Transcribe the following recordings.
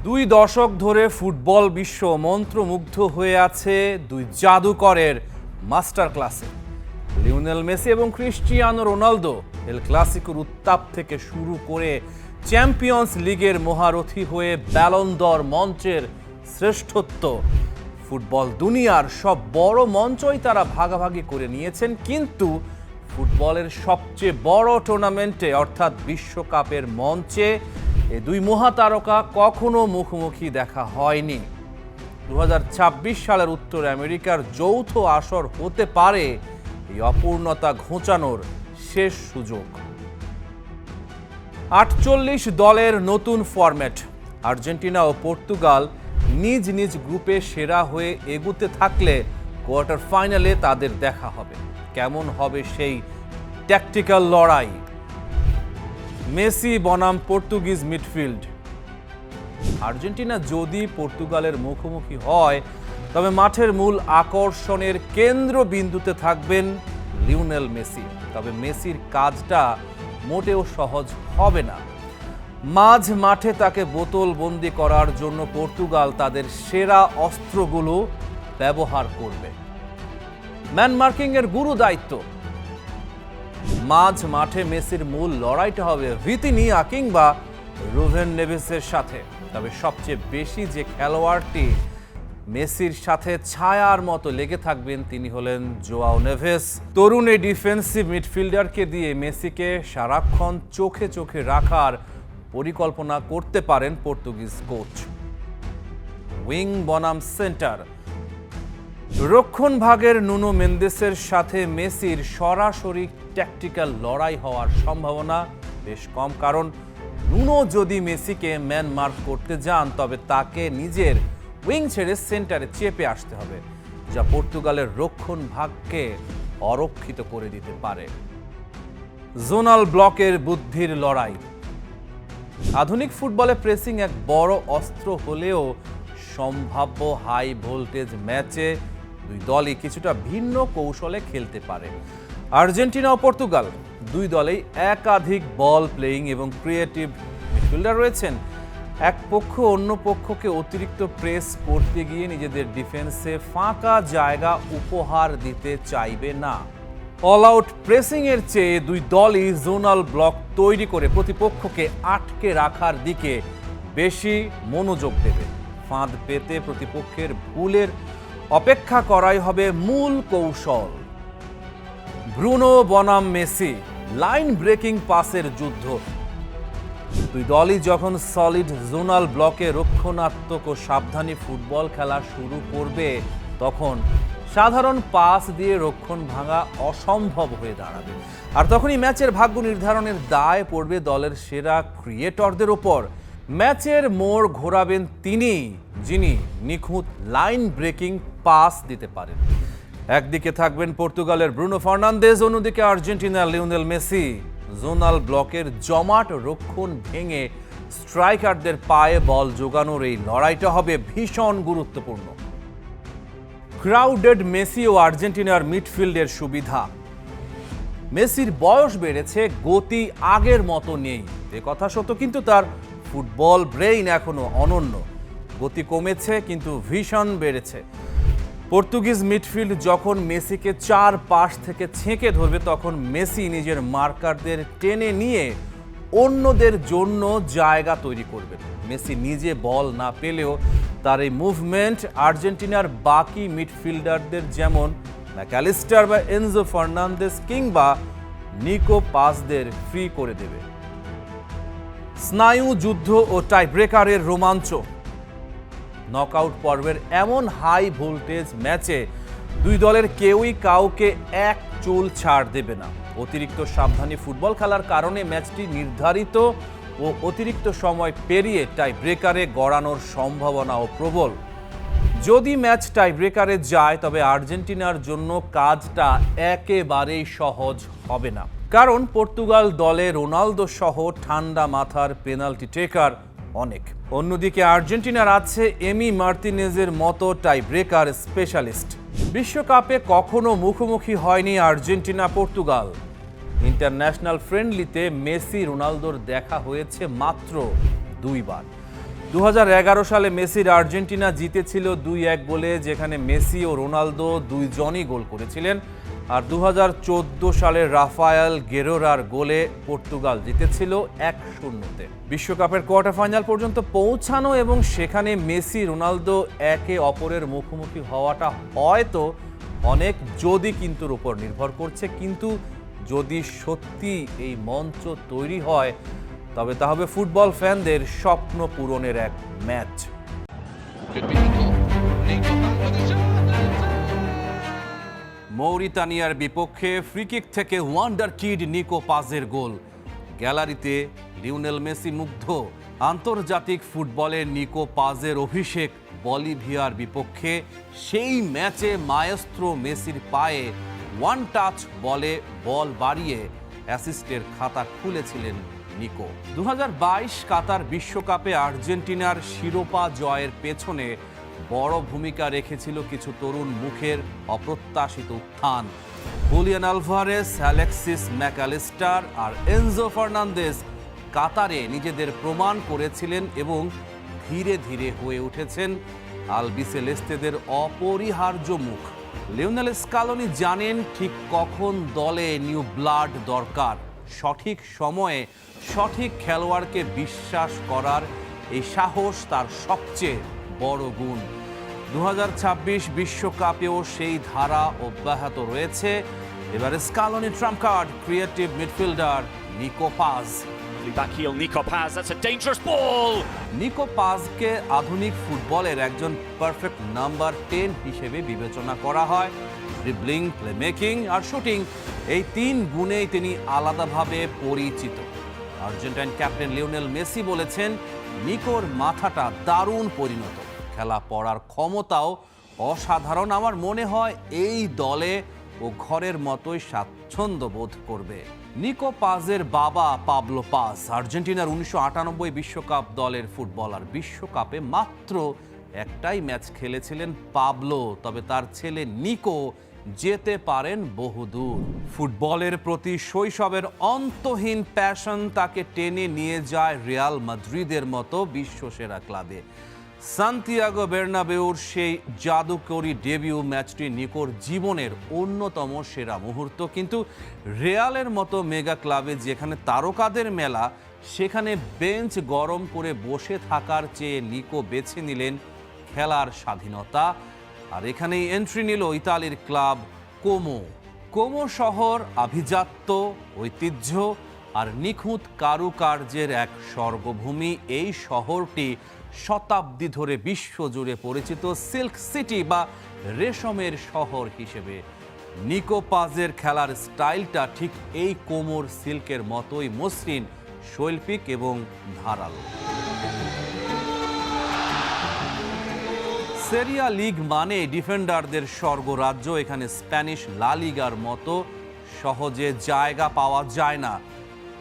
দুই দশক ধরে ফুটবল বিশ্ব মন্ত্রমুগ্ধ হয়ে আছে দুই জাদুকরের মাস্টার ক্লাসে। লিওনেল মেসি এবং ক্রিস্টিয়ানো রোনালদো এল ক্লাসিকোর উত্তাপ থেকে শুরু করে চ্যাম্পিয়ন্স লিগের মহারথী হয়ে ব্যালন দর মঞ্চের শ্রেষ্ঠত্ব, ফুটবল দুনিয়ার সব বড় মঞ্চই তারা ভাগাভাগি করে নিয়েছেন। কিন্তু ফুটবলের সবচেয়ে বড় টুর্নামেন্টে অর্থাৎ বিশ্বকাপের মঞ্চে এই দুই মহাতারকা কখনো মুখোমুখি দেখা হয়নি। 2026 সালের উত্তর আমেরিকার যৌথ আসর হতে পারে এই অপূর্ণতা ঘোচানোর শেষ সুযোগ। 48 দলের নতুন ফরম্যাট। আর্জেন্টিনা ও পর্তুগাল নিজ নিজ গ্রুপে সেরা হয়ে এগুতে থাকলে কোয়ার্টার ফাইনালে তাদের দেখা হবে। কেমন হবে সেই ট্যাকটিক্যাল লড়াই? মেসি বনাম পর্তুগিজ মিডফিল্ড। আর্জেন্টিনা যদি পর্তুগালের মুখোমুখি হয় তবে মাঠের মূল আকর্ষণের কেন্দ্রবিন্দুতে থাকবেন লিওনেল মেসি। তবে মেসির কাজটা মোটেও সহজ হবে না। মাঝ মাঠে তাকে বোতলবন্দি করার জন্য পর্তুগাল তাদের সেরা অস্ত্রগুলো ব্যবহার করবে। ম্যান মার্কিং এর গুরু দায়িত্ব। মাঝ মাঠে মেসির মূল লড়াইটা হবে ভিতিনিয়া কিংবা রুভেন নেভেসের সাথে। তবে সবচেয়ে বেশি যে খেলোয়াড়টি মেসির সাথে ছায়ার মতো লেগে থাকবেন তিনি হলেন জোয়াও নেভেস। তরুণ এই ডিফেন্সিভ মিডফিল্ডারকে দিয়ে মেসিকে সারাক্ষণ চোখে চোখে রাখার পরিকল্পনা করতে পারেন পর্তুগিজ কোচ। উইং বনাম সেন্টার। রক্ষণ ভাগের নুনো মেন্দেসের সাথে মেসির সরাসরি ট্যাকটিক্যাল লড়াই হওয়ার সম্ভাবনা বেশ কম, কারণ নুনো যদি মেসিকে ম্যান মার্ক করতে যান তবে তাকে নিজের উইং ছেড়ে সেন্টারে চেপে আসতে হবে, যা পর্তুগালের রক্ষণ ভাগকে অরক্ষিত করে দিতে পারে। জোনাল ব্লকের বুদ্ধির লড়াই। আধুনিক ফুটবলে প্রেসিং এক বড় অস্ত্র হলেও সম্ভাব্য হাই ভোল্টেজ ম্যাচে দুই দলই কিছুটা ভিন্ন কৌশলে খেলতে পারে। আর্জেন্টিনা ও পর্তুগাল দুই দলেই একাধিক বল প্লেয়িং এবং ক্রিয়েটিভ মিডফিল্ডার রয়েছেন। এক পক্ষ অন্য পক্ষকে অতিরিক্ত প্রেস করতে গিয়ে নিজেদের ডিফেন্সে ফাঁকা জায়গা উপহার দিতে চাইবে না। অল আউট প্রেসিং এর চেয়ে দুই দলই জোনাল ব্লক তৈরি করে প্রতিপক্ষকে আটকে রাখার দিকে বেশি মনোযোগ দেবে। ফাঁদ পেতে প্রতিপক্ষের ভুলের অপেক্ষা করাই হবে মূল কৌশল। ব্রুনো বনাম মেসি, লাইন ব্রেকিং পাসের যুদ্ধ। দুই দলই যখন সলিড জোনাল ব্লকে রক্ষণাত্মক ও সাবধানী ফুটবল খেলা শুরু করবে তখন সাধারণ পাস দিয়ে রক্ষণ ভাঙা অসম্ভব হয়ে দাঁড়াবে। আর তখনই ম্যাচের ভাগ্য নির্ধারণের দায় পড়বে দলের সেরা ক্রিয়েটরদের ওপর। ম্যাচের মোড় ঘোরাবেন তিনি, যিনি নিখুঁত লাইন ব্রেকিং পাস দিতে পারেন। একদিকে থাকবেন পর্তুগালের ব্রুনো ফার্নান্দেজ, অন্যদিকে আর্জেন্টিনার লিওনেল মেসি। জোনাল ব্লকের জমাট রক্ষণ ভেঙে স্ট্রাইকারদের পায়ে বল জোগানোর এই লড়াইটা হবে ভীষণ গুরুত্বপূর্ণ। ক্রাউডেড মেসি ও আর্জেন্টিনার মিডফিল্ডের সুবিধা। মেসির বয়স বেড়েছে, গতি আগের মতো নেই এ কথা সত্য, কিন্তু তার ফুটবল ব্রেইন এখনো অনন্য। গতি কমেছে কিন্তু ভিশন বেড়েছে। পর্তুগিজ মিডফিল্ড যখন মেসিকে চার পাশ থেকে ছেঁকে ধরবে তখন মেসি নিজের মার্কারদের টেনে নিয়ে অন্যদের জন্য জায়গা তৈরি করবে। মেসি নিজে বল না পেলেও তার এই মুভমেন্ট আর্জেন্টিনার বাকি মিডফিল্ডারদের যেমন ম্যাকঅ্যালিস্টার বা এনজো ফার্নান্দেজ কিংবা নিকো পাসদের ফ্রি করে দেবে। স্নায়ু যুদ্ধ ও টাই ব্রেকারের রোমাঞ্চ। নকআউট পর্বের এমন হাই ভোল্টেজ ম্যাচে দুই দলের কেউই কাউকে এক চুল ছাড় দেবে না। অতিরিক্ত সাবধানী ফুটবল খেলার কারণে ম্যাচটি নির্ধারিত ও অতিরিক্ত সময় পেরিয়ে টাই ব্রেকারে গড়ানোর সম্ভাবনাও প্রবল। যদি ম্যাচ টাই ব্রেকারে যায় তবে আর্জেন্টিনার জন্য কাজটা একেবারেই সহজ হবে না, কারণ পর্তুগাল দলে রোনালদো সহ ঠান্ডা মাথার পেনাল্টি টেকার অনেক। অন্যদিকে আর্জেন্টিনার আছে এমি মার্তিনেজের মতো টাই ব্রেকার স্পেশালিস্ট। বিশ্বকাপে কখনো মুখোমুখি হয়নি আর্জেন্টিনা পর্তুগাল। ইন্টারন্যাশনাল ফ্রেন্ডলিতে মেসি রোনালদোর দেখা হয়েছে মাত্র 2 বার। 2011 সালে মেসির আর্জেন্টিনা জিতেছিল 2-1 গোলে, যেখানে মেসি ও রোনালদো দুইজনই গোল করেছিলেন। আর 2014 সালে রাফায়েল গেরেরার গোলে পর্তুগাল জিতেছিল 1-0-তে। বিশ্বকাপের কোয়ার্টার ফাইনাল পর্যন্ত পৌঁছানো এবং সেখানে মেসি রোনালদো একে অপরের মুখোমুখি হওয়াটা হয়তো অনেক যদি কিন্তুর উপর নির্ভর করছে, কিন্তু যদি সত্যি এই মঞ্চ তৈরি হয় তবে তা হবে ফুটবল ফ্যানদের স্বপ্ন পূরণের এক ম্যাচ। মৌরিতানিয়ার বিপক্ষে ফ্রিকিক থেকে ওয়ান্ডার কিড নিকো পাজের গোল। গ্যালারিতে লিওনেল মেসি মুগ্ধ। আন্তর্জাতিক ফুটবলে নিকো পাজের অভিষেক বলিভিয়ার বিপক্ষে। সেই ম্যাচে মায়েস্ট্রো মেসির পায়ে ওয়ান টাচ বলে বল বাড়িয়ে অ্যাসিস্টের খাতা খুলেছিলেন নিকো। 2022 কাতার বিশ্বকাপে আর্জেন্টিনার শিরোপা জয়ের পেছনে বড় ভূমিকা রেখেছিল কিছু তরুণ মুখের অপ্রত্যাশিত উত্থান। হুলিয়ান আলভারেস, অ্যালেক্সিস ম্যাকঅ্যালিস্টার আর এনজো ফার্নান্দেজ কাতারে নিজেদের প্রমাণ করেছিলেন এবং ধীরে ধীরে হয়ে উঠেছেন আলবিসেলেস্তেদের অপরিহার্য মুখ। লিওনেল স্কালোনি জানেন ঠিক কখন দলে নিউ ব্লাড দরকার। সঠিক সময়ে সঠিক খেলোয়াড়কে বিশ্বাস করার এই সাহস তার সবচেয়ে বড় গুণ। 2026 বিশ্বকাপেও সেই ধারা অব্যাহত রয়েছে। এবারে Scaloni trump card creative midfielder Nico Paz. Back heel, Nico Paz, that's a dangerous ball! Nico পাজকে আধুনিক ফুটবলের একজন পারফেক্ট নাম্বার 10 হিসেবে বিবেচনা করা হয়। ড্রিবলিং, প্লেমেকিং আর শুটিং, এই 3 গুণেই তিনি আলাদাভাবে পরিচিত। আর্জেন্টাইন ক্যাপ্টেন লিওনেল মেসি বলেছেন, নিকোর মাথাটা দারুণ পরিণত, খেলা পড়ার ক্ষমতাও অসাধারণ। আমার মনে হয় এই দলে ও ঘরের মতোই স্বাচ্ছন্দ্য বোধ করবে। নিকো পাজের বাবা পাবলো পাজ আর্জেন্টিনার 1998 বিশ্বকাপ দলের ফুটবলার। বিশ্বকাপে মাত্র একটাই ম্যাচ খেলেছিলেন পাবলো, তবে তার ছেলে নিকো যেতে পারেন বহুদূর। ফুটবলের প্রতি শৈশবের অন্তহীন প্যাশন তাকে টেনে নিয়ে যায় রিয়াল মাদ্রিদের মতো বিশ্বসেরা ক্লাবে। সান্তিয়াগো বের্নাবেউর সেই জাদুকরী ডেবিউ ম্যাচটি নিকোর জীবনের অন্যতম সেরা মুহূর্ত। কিন্তু রিয়ালের মতো মেগা ক্লাবে যেখানে তারকাদের মেলা, সেখানে বেঞ্চ গরম করে বসে থাকার চেয়ে নিকো বেছে নিলেন খেলার স্বাধীনতা। আর এখানেই এন্ট্রি নিল ইতালির ক্লাব কোমো। কোমো শহর আভিজাত্য, ঐতিহ্য আর নিখুঁত কারুকার্যের এক স্বর্গভূমি। এই শহরটি শতাব্দী ধরে বিশ্বজুড়ে পরিচিত সিল্ক সিটি বা রেশমের শহর হিসেবে। নিকো পাজের খেলার স্টাইলটা ঠিক এই কোমোর সিল্কের মতোই মসৃণ, শৈল্পিক এবং ধারালো। সেরিয়া লিগ মানে ডিফেন্ডারদের স্বর্গরাজ্য। এখানে স্প্যানিশ লা লিগার মতো সহজে জায়গা পাওয়া যায় না।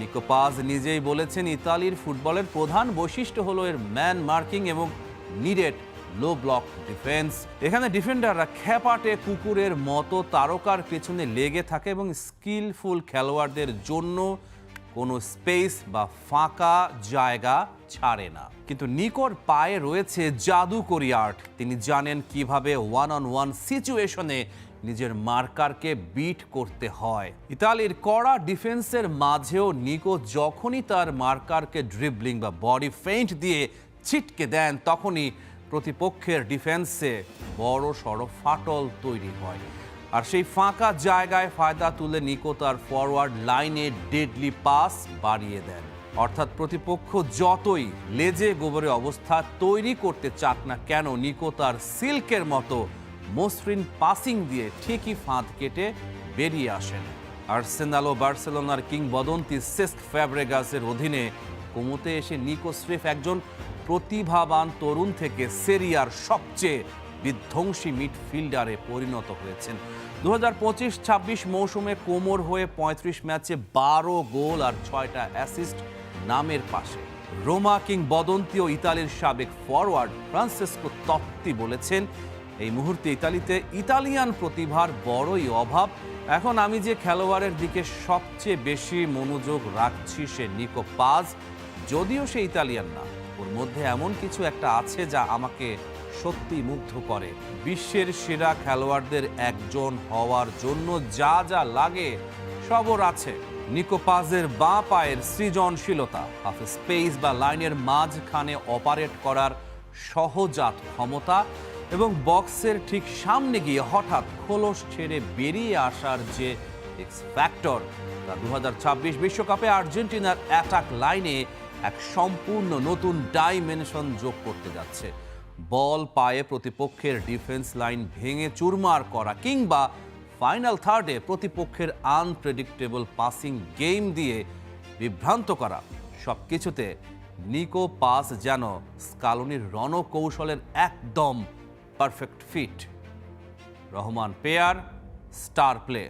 নিকো পাজ নিজেই বলেছেন, ইতালির ফুটবলের প্রধান বৈশিষ্ট্য হলো এর ম্যান মার্কিং এবং নিডেড লো ব্লক ডিফেন্স। এখানে ডিফেন্ডাররা খ্যাপাটে কুকুরের মতো তারকার পেছনে লেগে থাকে এবং স্কিলফুল খেলোয়াড়দের জন্য কোনো স্পেস বা ফাঁকা জায়গা ছাড়ে না। কিন্তু নিকোর পায়ে রয়েছে জাদুকরি আর্ট। তিনি জানেন কিভাবে ওয়ান অন ওয়ান সিচুয়েশনে নিজের মার্কারকে বিট করতে হয়। ইতালির কড়া ডিফেন্সের মাঝেও নিকো যখনই তার মার্কারকে ড্রিবলিং বা বডি ফেইন্ট দিয়ে ছিটকে দেন, তখনই প্রতিপক্ষের ডিফেন্সে বড় সড়ো ফাটল তৈরি হয়। আর সেই ফাঁকা জায়গায় ফায়দা তুলে নিকো তার ফরওয়ার্ড লাইনে ডেডলি পাস বাড়িয়ে দেন। অর্থাৎ প্রতিপক্ষ যতই লেজে গোবরে অবস্থা তৈরি করতে চাক না কেন, নিকো তার সিল্কের মতো মসৃণ পাসিং দিয়ে ঠিকই ফাঁদ কেটে বেরিয়ে আসেন। আর্সেনাল ও বার্সেলোনার কিংবদন্তি সেস্ক ফ্যাব্রেগাসের অধীনে কোমোতে এসে নিকো স্রেফ একজন প্রতিভাবান তরুণ থেকে সেরিয়ার সবচেয়ে বিধ্বংসী মিডফিল্ডারে পরিণত হয়েছেন। 2025-26 মৌসুমে কোমোর হয়ে 35 ম্যাচে 12 গোল আর 6টা অ্যাসিস্ট নামের পাশে। রোমা কিংবদন্তি ও ইতালির সাবেক ফরওয়ার্ড ফ্রান্সেসকো তত্তি বলেছেন, এই মুহূর্তে ইতালিতে ইতালিয়ান প্রতিভার বড়ই অভাব। এখন আমি যে খেলোয়াড়ের দিকে সবচেয়ে বেশি মনোযোগ রাখছি সে নিকো পাজ। যদিও সে ইতালিয়ান না, ওর মধ্যে এমন কিছু একটা আছে যা আমাকে সত্যি মুগ্ধ করে। বিশ্বের সেরা খেলোয়াড়দের একজন হওয়ার জন্য যা যা লাগে সব ওর আছে। নিকো পাজের বাঁ পায়ের সৃজনশীলতা, হাফ স্পেস বা লাইনের মাঝখানে অপারেট করার সহজাত ক্ষমতা এবং বক্সের ঠিক সামনে গিয়ে হঠাৎ খোলস ছেড়ে বেরিয়ে আসার যে এক্স ফ্যাক্টর, তা 2026 বিশ্বকাপে আর্জেন্টিনার অ্যাটাক লাইনে এক সম্পূর্ণ নতুন ডাইমেনশন যোগ করতে যাচ্ছে। বল পায়ে প্রতিপক্ষের ডিফেন্স লাইন ভেঙে চুরমার করা কিংবা ফাইনাল থার্ডে প্রতিপক্ষের আনপ্রেডিক্টেবল পাসিং গেম দিয়ে বিভ্রান্ত করা, সব কিছুতে নিকো পাস যেন স্কালোনির রণকৌশলের একদম পারফেক্ট ফিট। রহমান পেয়ার, স্টার প্লে।